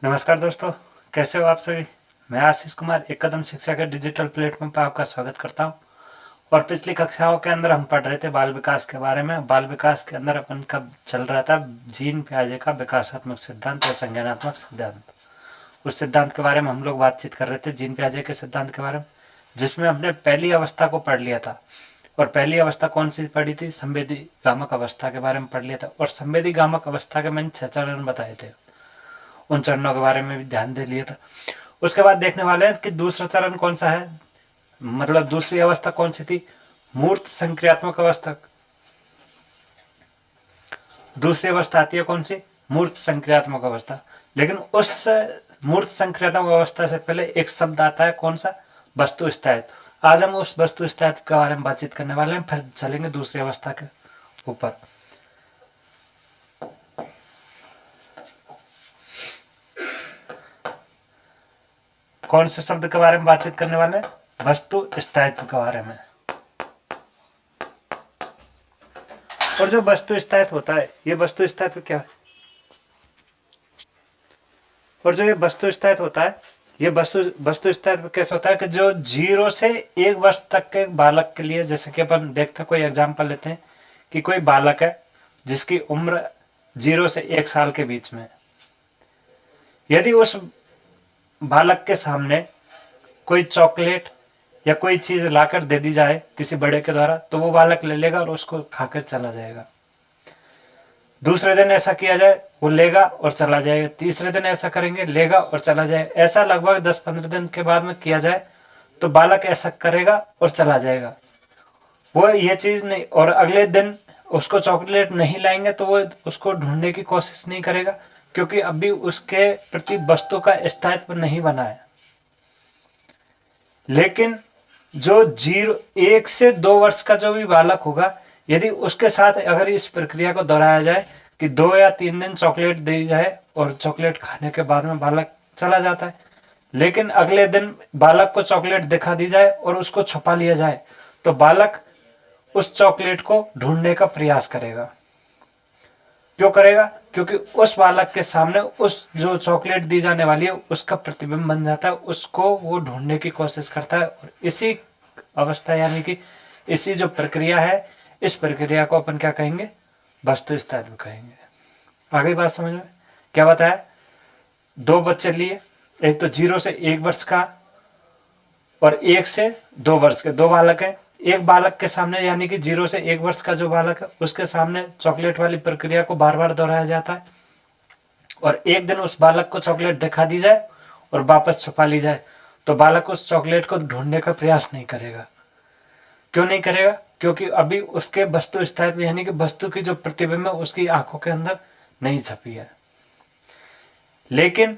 नमस्कार दोस्तों, कैसे हो आप सभी। मैं आशीष कुमार एक कदम शिक्षा के डिजिटल प्लेटफॉर्म पर आपका स्वागत करता हूं। और पिछली कक्षाओं के अंदर हम पढ़ रहे थे बाल विकास के बारे में। बाल विकास के अंदर अपन का चल रहा था जीन पियाजे का विकासात्मक सिद्धांत या संज्ञानात्मक सिद्धांत। उस सिद्धांत के बारे में हम लोग बातचीत कर रहे थे, जीन पियाजे के सिद्धांत के बारे में, जिसमें हमने पहली अवस्था को पढ़ लिया था। और पहली अवस्था कौन सी पढ़ी थी? संवेदी गामक अवस्था के बारे में पढ़ लिया था। और संवेदी गामक अवस्था के मैंने 6 चरण बताए थे, उन चरणों के बारे में भी ध्यान दे लिया था। उसके बाद देखने वाले हैं कि दूसरा चरण कौन सा है, मतलब दूसरी अवस्था कौन सी थी? मूर्त संक्रियात्मक अवस्था। दूसरी अवस्था आती है कौन सी? मूर्त संक्रियात्मक अवस्था। लेकिन उस मूर्त संक्रियात्मक अवस्था से पहले एक शब्द आता है, कौन सा? वस्तु स्थायित्व। आज हम उस वस्तु स्थायित्व के बारे में बातचीत करने वाले हैं, फिर चलेंगे दूसरी अवस्था के ऊपर। कौन से शब्द के बारे में बातचीत करने वाले हैं? वस्तु स्थायित्व के बारे में। और जो वस्तु स्थायित्व होता है, ये वस्तु स्थायित्व क्या है? और जो ये वस्तु स्थायित्व होता है, ये वस्तु स्थायित्व कैसे होता है कि जो 0 से 1 वर्ष तक के बालक के लिए, जैसे कि अपन देखते हैं, कोई एग्जाम्पल लेते हैं कि कोई बालक है जिसकी उम्र 0 से 1 साल के बीच में। यदि उस बालक के सामने कोई चॉकलेट या कोई चीज लाकर दे दी जाए किसी बड़े के द्वारा, तो वो बालक ले लेगा और उसको खाकर चला जाएगा। दूसरे दिन ऐसा किया जाए, वो लेगा और चला जाएगा। तीसरे दिन ऐसा करेंगे, लेगा और चला जाएगा। ऐसा लगभग 10-15 दिन के बाद में किया जाए तो बालक ऐसा करेगा और चला जाएगा। वो ये चीज नहीं, और अगले दिन उसको चॉकलेट नहीं लाएंगे तो वो उसको ढूंढने की कोशिश नहीं करेगा, क्योंकि अभी उसके प्रति वस्तु का स्थायित्व नहीं बना है। लेकिन जो 1 से 2 वर्ष का जो भी बालक होगा, यदि उसके साथ अगर इस प्रक्रिया को दोहराया जाए कि 2 या 3 दिन चॉकलेट दी जाए और चॉकलेट खाने के बाद में बालक चला जाता है, लेकिन अगले दिन बालक को चॉकलेट दिखा दी जाए और उसको छुपा लिया जाए, तो बालक उस चॉकलेट को ढूंढने का प्रयास करेगा। क्यों करेगा? क्योंकि उस बालक के सामने उस जो चॉकलेट दी जाने वाली है उसका प्रतिबिंब बन जाता है, उसको वो ढूंढने की कोशिश करता है। और इसी अवस्था यानी कि इसी जो प्रक्रिया है, इस प्रक्रिया को अपन क्या कहेंगे? वस्तु स्थायित्व कहेंगे। आगे बात समझ में? क्या बताया? 2 बच्चे लिए, एक तो 0 से 1 वर्ष का और 1 से 2 वर्ष के, 2 बालक हैं। एक बालक के सामने यानी कि 0 से 1 वर्ष का जो बालक है, उसके सामने चॉकलेट वाली प्रक्रिया को बार बार दोहराया जाता है। और एक दिन उस बालक को चॉकलेट दिखा दी जाए और वापस छुपा ली जाए, तो बालक उस चॉकलेट को ढूंढने का प्रयास नहीं करेगा। क्यों नहीं करेगा? क्योंकि अभी उसके वस्तु स्थायित्व यानी कि वस्तु की जो प्रतिबिंब है उसकी आंखों के अंदर नहीं छपी है। लेकिन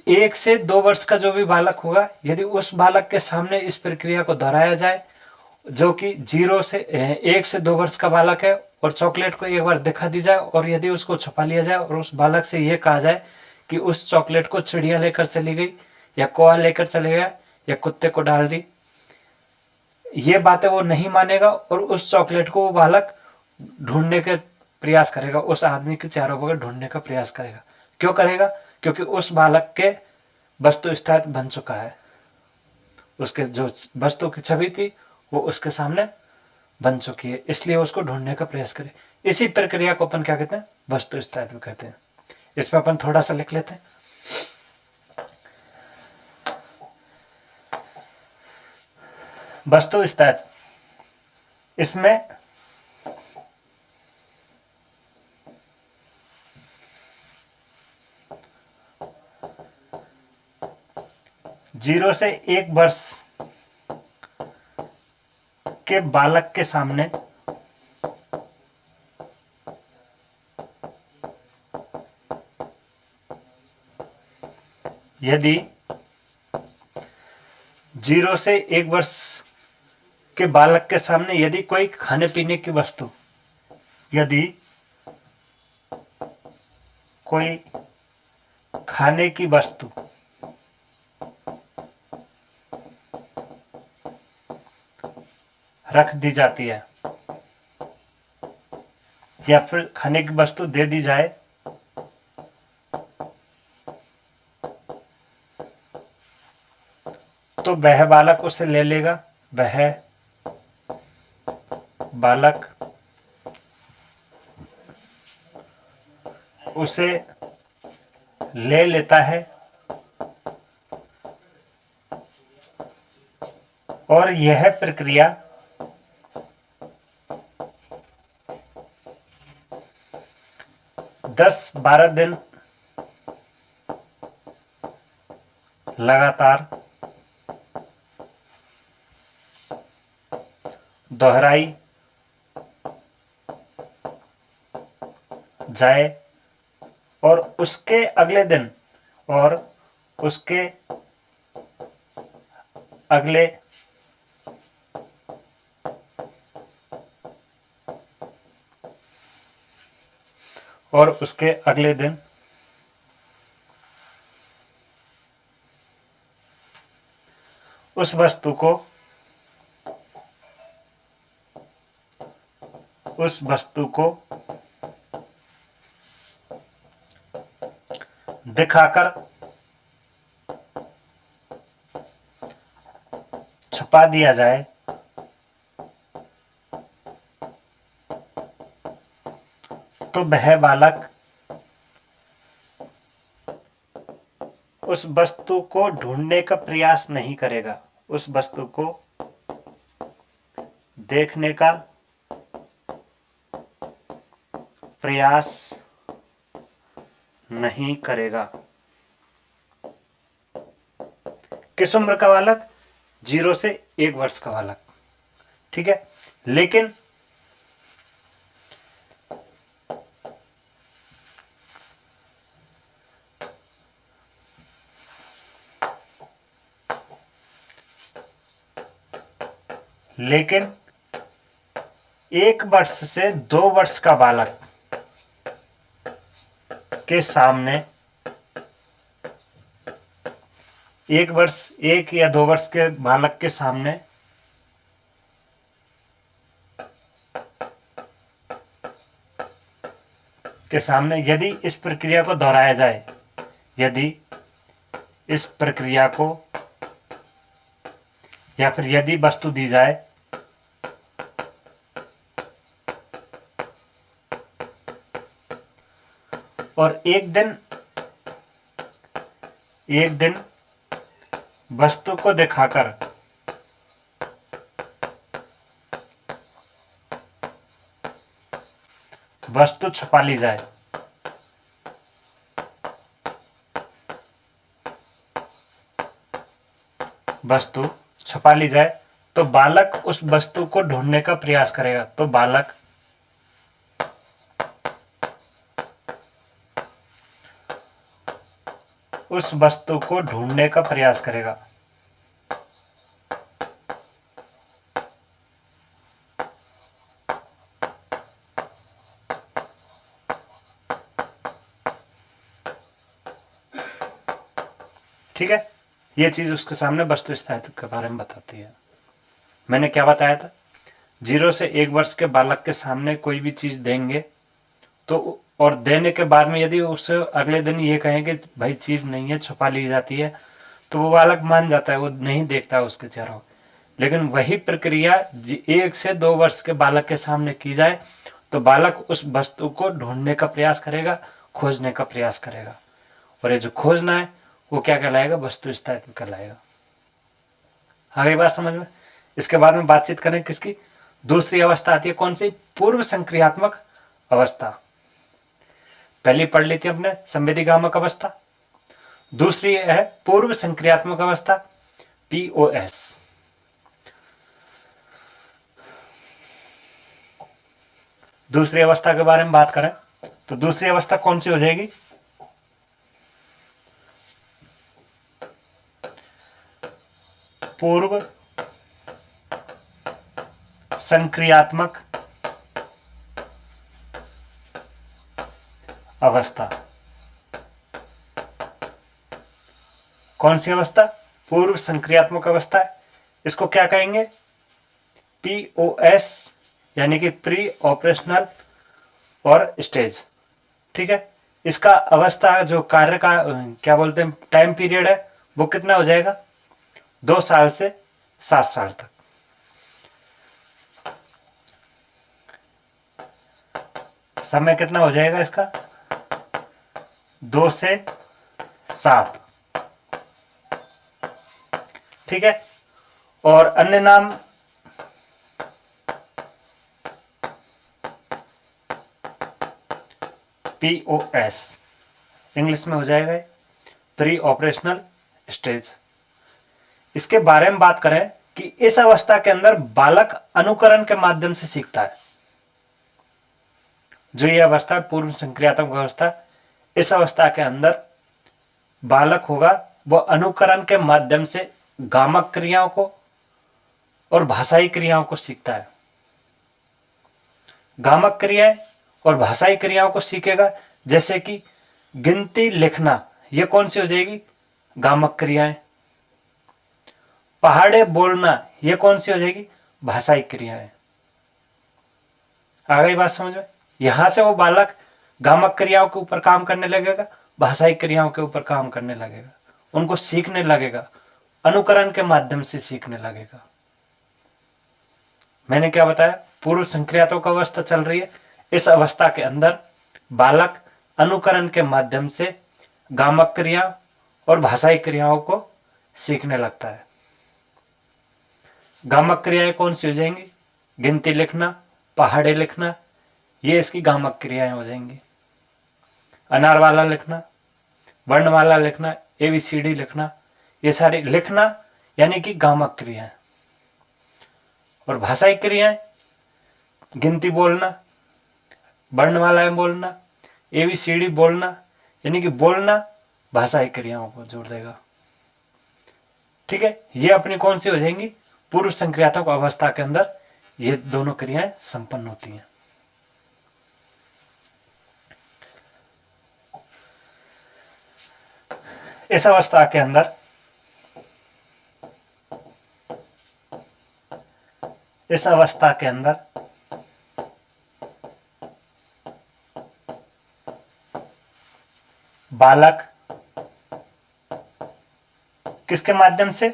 1 से 2 वर्ष का जो भी बालक होगा, यदि उस बालक के सामने इस प्रक्रिया को दोहराया जाए, जो कि 1 से 2 वर्ष का बालक है, और चॉकलेट को एक बार दिखा दी जाए और यदि उसको छुपा लिया जाए और उस बालक से यह कहा जाए कि उस चॉकलेट को चिड़िया लेकर चली गई या कौआ लेकर चले गया या कुत्ते को डाल दी, ये बातें वो नहीं मानेगा और उस चॉकलेट को वो बालक ढूंढने के प्रयास करेगा, उस आदमी के चारों बगल ढूंढने का प्रयास करेगा। क्यों करेगा? क्योंकि उस बालक के वस्तु स्थायित्व बन चुका है, उसके जो वस्तु की छवि थी वो उसके सामने बन चुकी है, इसलिए उसको ढूंढने का प्रयास करें। इसी प्रक्रिया को अपन क्या कहते हैं? वस्तु स्थायित्व कहते हैं। इसमें अपन थोड़ा सा लिख लेते हैं। वस्तु स्थायित्व, इसमें जीरो से 1 वर्ष के बालक के सामने यदि 0 से 1 वर्ष के बालक के सामने यदि कोई खाने पीने की वस्तु, यदि कोई खाने की वस्तु रख दी जाती है या फिर खाने की वस्तु दे दी जाए, तो वह बालक उसे ले लेगा, वह बालक उसे ले लेता है और यह प्रक्रिया 10-12 दिन लगातार दोहराई जाए और उसके अगले दिन और उसके अगले और उसके अगले दिन उस वस्तु को दिखाकर छुपा दिया जाए तो वह बालक उस वस्तु को ढूंढने का प्रयास नहीं करेगा, उस वस्तु को देखने का प्रयास नहीं करेगा। किस उम्र का बालक? 0 से 1 वर्ष का बालक। ठीक है, लेकिन लेकिन 1 वर्ष से 2 वर्ष का बालक के सामने 1 या 2 वर्ष के बालक के सामने यदि इस प्रक्रिया को दोहराया जाए, यदि इस प्रक्रिया को या फिर यदि वस्तु दी जाए और एक दिन वस्तु को दिखाकर वस्तु छुपा ली जाए, तो बालक उस वस्तु को ढूंढने का प्रयास करेगा, तो बालक उस वस्तु को ढूंढने का प्रयास करेगा। ठीक है, ये चीज उसके सामने वस्तु स्थायित्व के बारे में बताती है। मैंने क्या बताया था? 0 से 1 वर्ष के बालक के सामने कोई भी चीज देंगे तो, और देने के बाद में यदि उसे अगले दिन ये कहें कि भाई चीज नहीं है, छुपा ली जाती है, तो वो बालक मान जाता है, वो नहीं देखता उसके चेहरा। लेकिन वही प्रक्रिया 1 से 2 वर्ष के बालक के सामने की जाए तो बालक उस वस्तु को ढूंढने का प्रयास करेगा, खोजने का प्रयास करेगा, और ये जो खोजना है वो क्या कहलाएगा? वस्तु स्थायित्व कहलाएगा। आगे बात समझ में? इसके बाद में बातचीत करें किसकी? दूसरी अवस्था आती है, कौन सी? पूर्व संक्रियात्मक अवस्था। पहली पढ़ ली थी अपने संवेदीगामक अवस्था, दूसरी है पूर्व संक्रियात्मक अवस्था, POS। दूसरी अवस्था के बारे में बात करें तो दूसरी अवस्था कौन सी हो जाएगी? पूर्व संक्रियात्मक अवस्था। कौन सी अवस्था? पूर्व संक्रियात्मक अवस्था। इसको क्या कहेंगे? POS, यानी कि प्री ऑपरेशनल और स्टेज। ठीक है, इसका अवस्था जो कार्य का क्या बोलते हैं टाइम पीरियड है वो कितना हो जाएगा? 2 साल से 7 साल तक। समय कितना हो जाएगा इसका? 2 से 7। ठीक है। और अन्य नाम POS इंग्लिश में हो जाएगा, प्री ऑपरेशनल स्टेज। इसके बारे में बात करें कि इस अवस्था के अंदर बालक अनुकरण के माध्यम से सीखता है। जो ये अवस्था पूर्व संक्रियात्मक अवस्था, इस अवस्था के अंदर बालक होगा वो अनुकरण के माध्यम से गामक क्रियाओं को और भाषाई क्रियाओं को सीखता है। गामक क्रियाएं और भाषाई क्रियाओं को सीखेगा, जैसे कि गिनती लिखना, ये कौन सी हो जाएगी? गामक क्रियाएं। पहाड़े बोलना, ये कौन सी हो जाएगी? भाषाई क्रियाएं। आ गई बात समझ में? यहां से वो बालक गामक क्रियाओं के ऊपर काम करने लगेगा, भाषाई क्रियाओं के ऊपर काम करने लगेगा, उनको सीखने लगेगा, अनुकरण के माध्यम से सीखने लगेगा। मैंने क्या बताया? पूर्व संक्रियात्मक अवस्था चल रही है। इस अवस्था के अंदर बालक अनुकरण के माध्यम से गामक क्रिया और भाषाई क्रियाओं को सीखने लगता है। गामक क्रियाएं कौन सी हो जाएंगी? गिनती लिखना, पहाड़े लिखना, ये इसकी गामक क्रियाएं हो जाएंगी। अनारवाला लिखना, वर्णमाला लिखना, ABCD लिखना, ये सारी लिखना यानी कि गामक क्रियाएं। और भाषाई क्रियाएं गिनती बोलना, वर्णमालाएं बोलना, ABCD बोलना, यानी कि बोलना भाषाई क्रियाओं को जोड़ देगा। ठीक है, ये अपनी कौन सी हो जाएंगी? पूर्व संक्रियात्मक अवस्था के अंदर ये दोनों क्रियाएं संपन्न होती हैं। इस अवस्था के अंदर बालक किसके माध्यम से?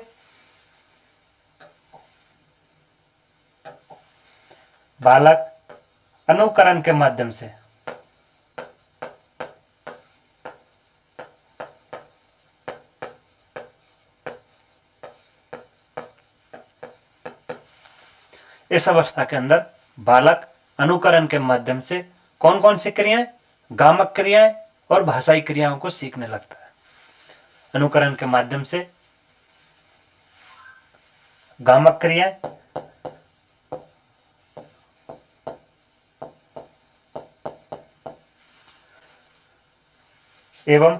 बालक अनुकरण के माध्यम से इस अवस्था के अंदर बालक अनुकरण के माध्यम से कौन कौन सी क्रियाएं? गामक क्रियाएं और भाषाई क्रियाओं को सीखने लगता है। अनुकरण के माध्यम से गामक क्रियाएं एवं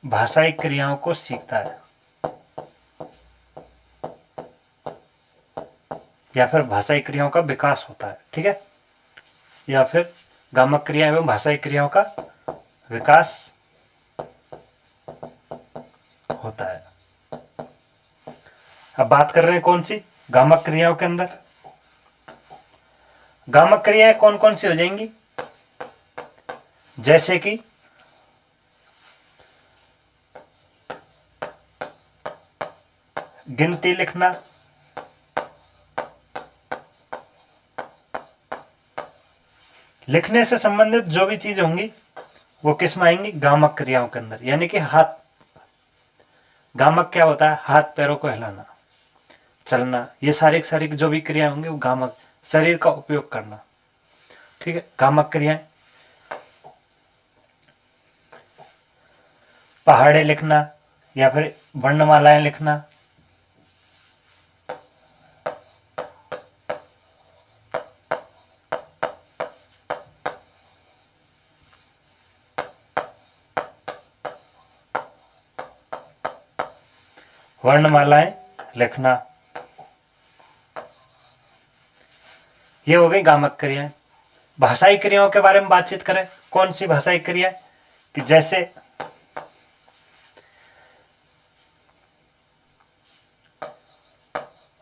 भाषाई क्रियाओं को सीखता है, या फिर भाषाई क्रियाओं का विकास होता है। ठीक है, या फिर गामक क्रिया एवं भाषाई क्रियाओं का विकास होता है। अब बात कर रहे हैं कौन सी? गामक क्रियाओं के अंदर गामक क्रियाएं कौन कौन सी हो जाएंगी? जैसे कि गिनती लिखना, लिखने से संबंधित जो भी चीज होंगी वो किस में आएंगी? गामक क्रियाओं के अंदर। यानी कि हाथ, गामक क्या होता है? हाथ पैरों को हिलाना, चलना, ये सारी जो भी क्रिया होंगी वो गामक, शरीर का उपयोग करना। ठीक है, गामक क्रियाएं। पहाड़े लिखना या फिर वर्णमालाएं लिखना, वर्णमालाएं लिखना, ये हो गई गामक क्रियाएं। भाषाई क्रियाओं के बारे में बातचीत करें, कौन सी भाषाई क्रिया? कि जैसे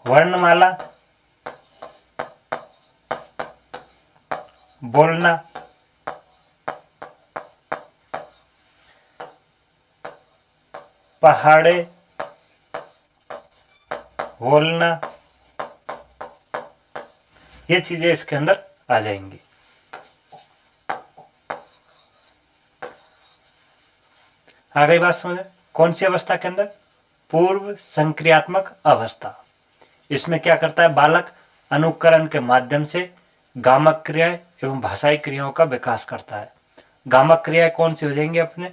वर्णमाला बोलना, पहाड़े बोलना, ये चीजें इसके अंदर आ जाएंगी। आ गई बात समझ में? कौन सी अवस्था के अंदर? पूर्व संक्रियात्मक अवस्था। इसमें क्या करता है बालक? अनुकरण के माध्यम से गामक क्रियाएं एवं भाषाई क्रियाओं का विकास करता है। गामक क्रियाएं कौन सी हो जाएंगी अपने?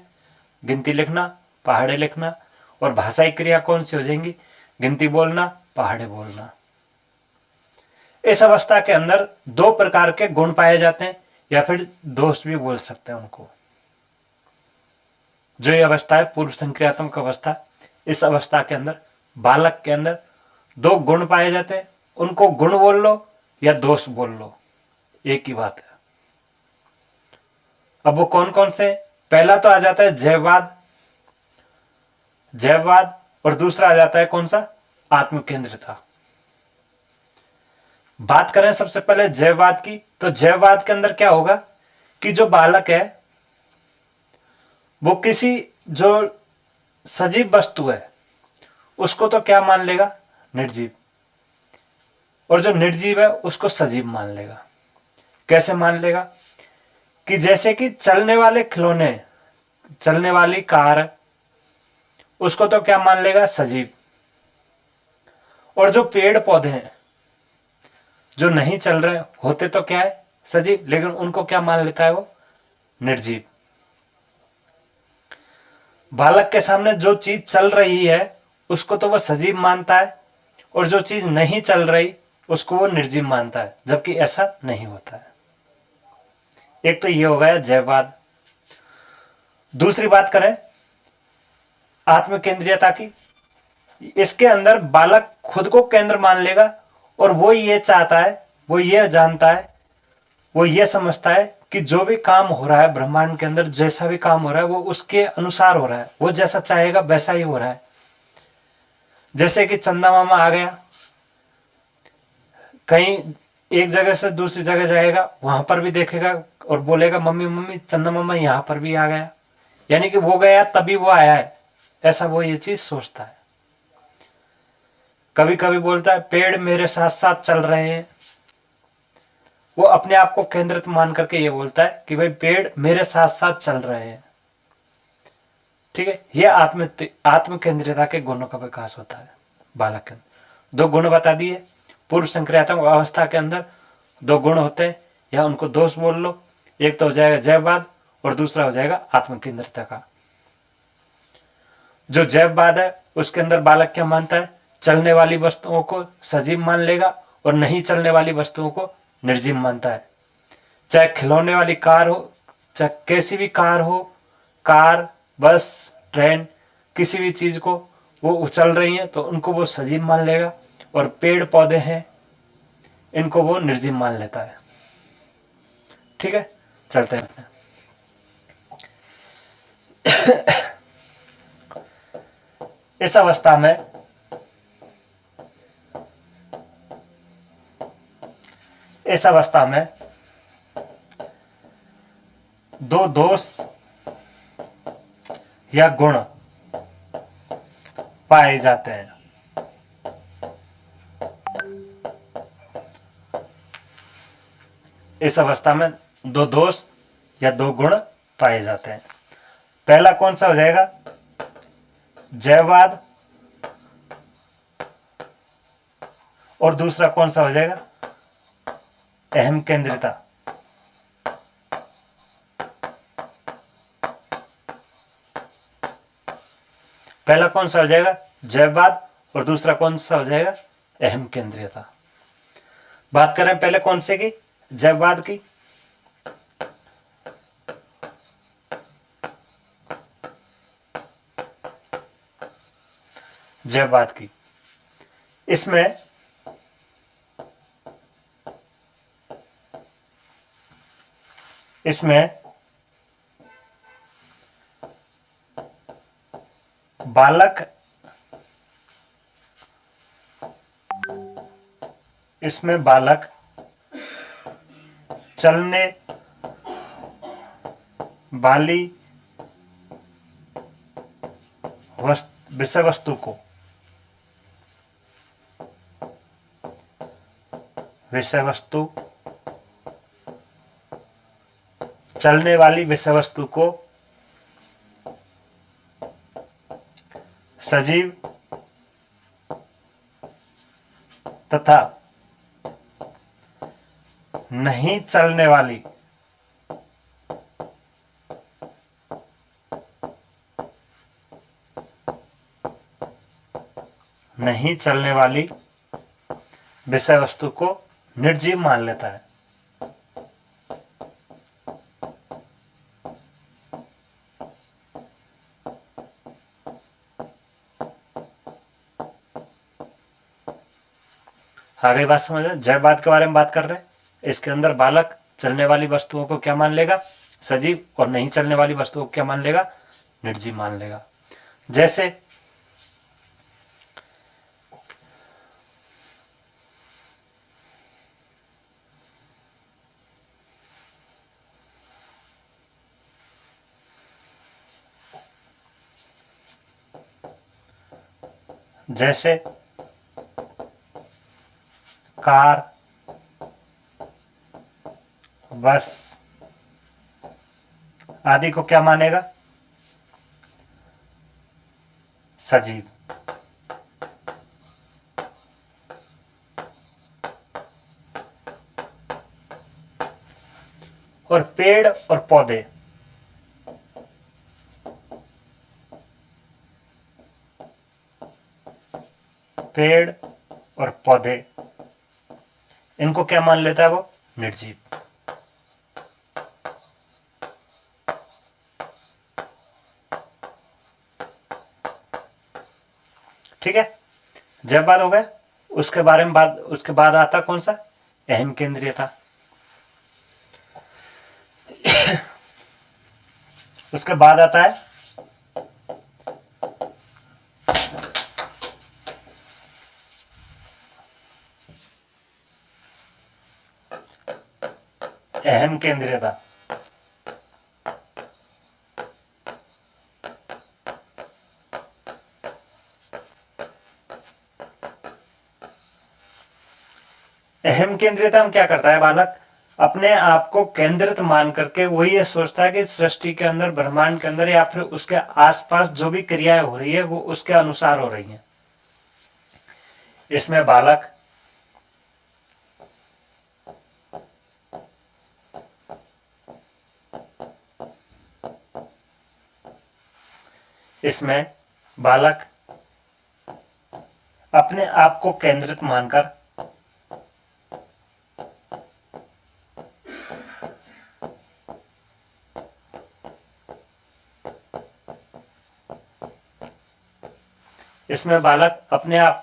गिनती लिखना, पहाड़े लिखना। और भाषाई क्रिया कौन सी हो जाएंगी? गिनती बोलना, पहाड़े बोलना। इस अवस्था के अंदर दो प्रकार के गुण पाए जाते हैं, या फिर दोष भी बोल सकते हैं उनको। जो ये अवस्था है पूर्व संक्रियात्मक अवस्था, इस अवस्था के अंदर बालक के अंदर दो गुण पाए जाते हैं। उनको गुण बोल लो या दोष बोल लो, एक ही बात है। अब वो कौन कौन से? पहला तो आ जाता है जैववाद, जैववाद। और दूसरा आ जाता है कौन सा? आत्मकेंद्रिता। बात करें सबसे पहले जैववाद की, तो जैववाद के अंदर क्या होगा कि जो बालक है वो किसी जो सजीव वस्तु है उसको तो क्या मान लेगा? निर्जीव। और जो निर्जीव है उसको सजीव मान लेगा। कैसे मान लेगा? कि जैसे कि चलने वाले खिलौने, चलने वाली कार, उसको तो क्या मान लेगा? सजीव। और जो पेड़ पौधे हैं जो नहीं चल रहे होते तो क्या है? सजीव, लेकिन उनको क्या मान लेता है वो? निर्जीव। बालक के सामने जो चीज चल रही है उसको तो वह सजीव मानता है, और जो चीज नहीं चल रही उसको वो निर्जीव मानता है, जबकि ऐसा नहीं होता है। एक तो ये हो गया जैववाद। दूसरी बात करें आत्मकेंद्रियता की, इसके अंदर बालक खुद को केंद्र मान लेगा, और वो ये चाहता है, वो ये जानता है, वो ये समझता है कि जो भी काम हो रहा है ब्रह्मांड के अंदर, जैसा भी काम हो रहा है वो उसके अनुसार हो रहा है, वो जैसा चाहेगा वैसा ही हो रहा है। जैसे कि चंदा मामा आ गया, कहीं एक जगह से दूसरी जगह जाएगा, वहां पर भी देखेगा और बोलेगा मम्मी मम्मी चंदा मामा यहाँ पर भी आ गया, यानी कि वो गया तभी वो आया है, ऐसा वो ये चीज सोचता है। कभी कभी बोलता है पेड़ मेरे साथ साथ चल रहे हैं, वो अपने आप को केंद्रित मान करके ये बोलता है कि भाई पेड़ मेरे साथ साथ चल रहे हैं। ठीक है, ये आत्म केंद्रियता के गुणों का विकास होता है बालक के अंदर। दो गुण बता दिए। पूर्व संक्रियात्मक अवस्था के अंदर दो गुण होते हैं, या उनको दोष बोल लो। एक तो हो जाएगा जैववाद और दूसरा हो जाएगा आत्म केंद्रियता का। जो जैववाद है उसके अंदर बालक क्या मानता है? चलने वाली वस्तुओं को सजीव मान लेगा और नहीं चलने वाली वस्तुओं को निर्जीव मानता है। चाहे खिलौने वाली कार हो, चाहे कैसी भी कार हो, कार, बस, ट्रेन, किसी भी चीज को वो चल रही है तो उनको वो सजीव मान लेगा, और पेड़ पौधे हैं इनको वो निर्जीव मान लेता है। ठीक है, चलते हैं। इस अवस्था में दो दोष या गुण पाए जाते हैं। इस अवस्था में दो दोष या दो गुण पाए जाते हैं। पहला कौन सा हो जाएगा? जैववाद। और दूसरा कौन सा हो जाएगा? अहम केंद्रिता। पहला कौन सा हो जाएगा? जैववाद। और दूसरा कौन सा हो जाएगा? अहम केंद्रियता। बात करें पहले कौन से की? जैववाद की। जैववाद की, इसमें बालक चलने वाली विषय वस्तु को, विषय वस्तु, चलने वाली विषय वस्तु को सजीव तथा नहीं चलने वाली विषय वस्तु को निर्जीव मान लेता है। आगे बात समझ रहे, जयवाद के बारे में बात कर रहे हैं। इसके अंदर बालक चलने वाली वस्तुओं को क्या मान लेगा, सजीव, और नहीं चलने वाली वस्तुओं को क्या मान लेगा, निर्जीव मान लेगा। जैसे कार, बस आदि को क्या मानेगा, सजीव। और पेड़ और पौधे, पेड़ और पौधे, इनको क्या मान लेता है वो, निर्जीव। ठीक है, जब बात हो गया उसके बारे में बात, उसके बाद आता कौन सा, अहम केंद्रीयता। उसके बाद आता है अहम केंद्रीयता। अहम केंद्रीयता में क्या करता है बालक, अपने आप को केंद्रित मान करके वही ये सोचता है कि सृष्टि के अंदर, ब्रह्मांड के अंदर या फिर उसके आसपास जो भी क्रियाएं हो रही है वो उसके अनुसार हो रही हैं। इसमें बालक अपने आप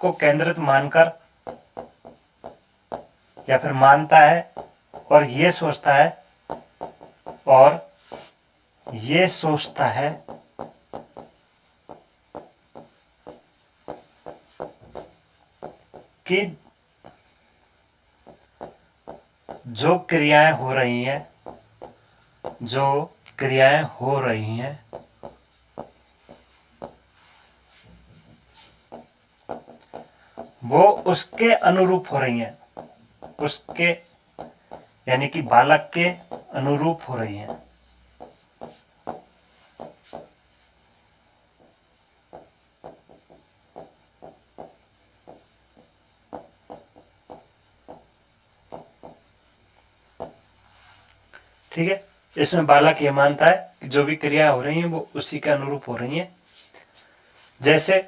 को केंद्रित मानकर या फिर मानता है और ये सोचता है कि जो क्रियाएं हो रही हैं वो उसके अनुरूप हो रही हैं, उसके यानी कि बालक के अनुरूप हो रही हैं। ठीक है, इसमें बालक ये मानता है कि जो भी क्रिया हो रही हैं वो उसी के अनुरूप हो रही हैं। जैसे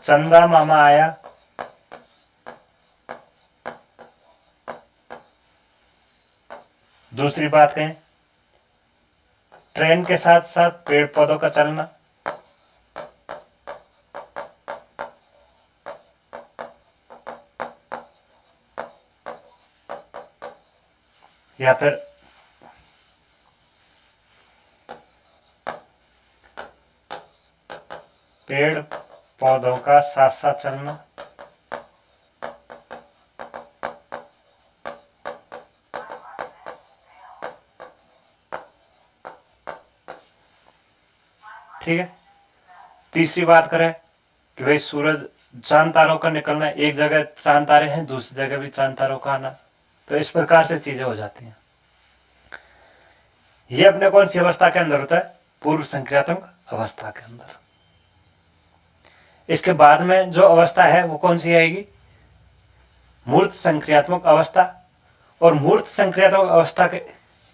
चंदा मामा आया, दूसरी बात है ट्रेन के साथ साथ पेड़ पौधों का चलना, या फिर पौधों का साथ साथ चलना, ठीक है। तीसरी बात करें कि भाई सूरज चांद तारों का निकलना, एक जगह चांद तारे हैं दूसरी जगह भी चांद तारों का आना, तो इस प्रकार से चीजें हो जाती हैं। ये अपने कौन सी अवस्था के अंदर होता है? पूर्व संक्रियात्मक अवस्था के अंदर। इसके बाद में जो अवस्था है वो कौन सी आएगी? मूर्त संक्रियात्मक अवस्था। और मूर्त संक्रियात्मक अवस्था के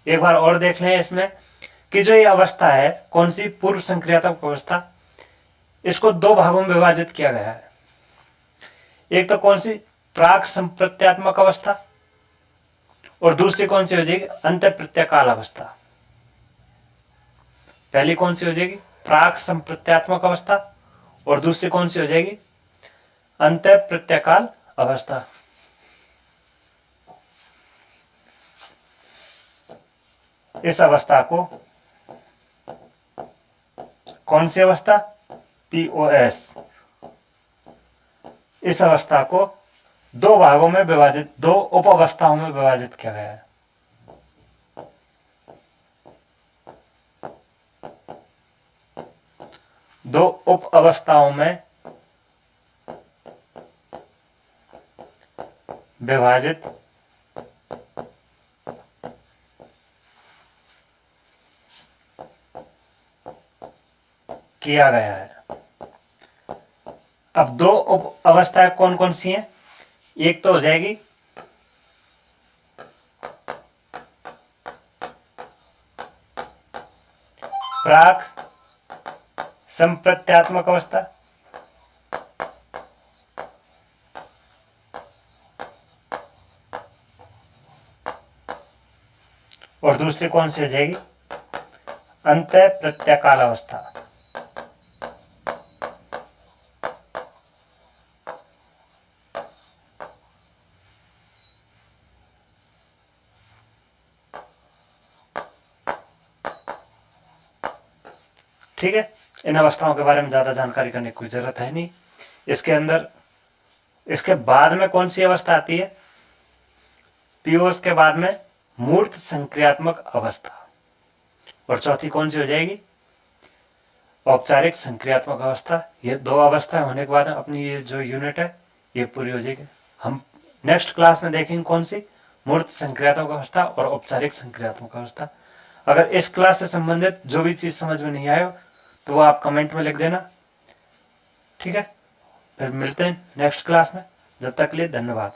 एक बार और देख लें इसमें कि जो ये अवस्था है कौन सी? पूर्व संक्रियात्मक अवस्था। इसको दो भागों में विभाजित किया गया है। एक तो कौन सी? प्राक संप्रत्यात्मक अवस्था, और दूसरी कौन सी हो जाएगी? अंत्य प्रत्यकाल अवस्था। पहली कौन सी हो जाएगी? प्राक संप्रत्यात्मक अवस्था, और दूसरी कौन सी हो जाएगी? अंत्य प्रत्यकाल अवस्था। इस अवस्था को कौन सी अवस्था? पीओएस। इस अवस्था को दो भागों में विभाजित, दो उप अवस्थाओं में विभाजित किया गया है। दो उप अवस्थाओं में विभाजित किया गया है। अब दो उप अवस्थाएं कौन कौन सी हैं? एक तो हो जाएगी प्राक संप्रत्यात्मक अवस्था, और दूसरी कौन सी हो जाएगी? अंत्य प्रत्यकाल अवस्था। ठीक है, इन अवस्थाओं के बारे में ज्यादा जानकारी करने की कोई जरूरत है नहीं। इसके अंदर इसके बाद में कौन सी अवस्था आती है? पीओएस के बाद में मूर्त संक्रियात्मक अवस्था, और चौथी कौन सी हो जाएगी? औपचारिक संक्रियात्मक अवस्था। ये दो अवस्था होने के बाद अपनी ये जो यूनिट है ये पूरी हो जाएगी। हम नेक्स्ट क्लास में देखेंगे कौन सी? मूर्त संक्रियात्मक अवस्था और औपचारिक संक्रियात्मक अवस्था। अगर इस क्लास से संबंधित जो भी चीज समझ में नहीं आए तो वो आप कमेंट में लिख देना, ठीक है। फिर मिलते हैं नेक्स्ट क्लास में, जब तक के लिए धन्यवाद।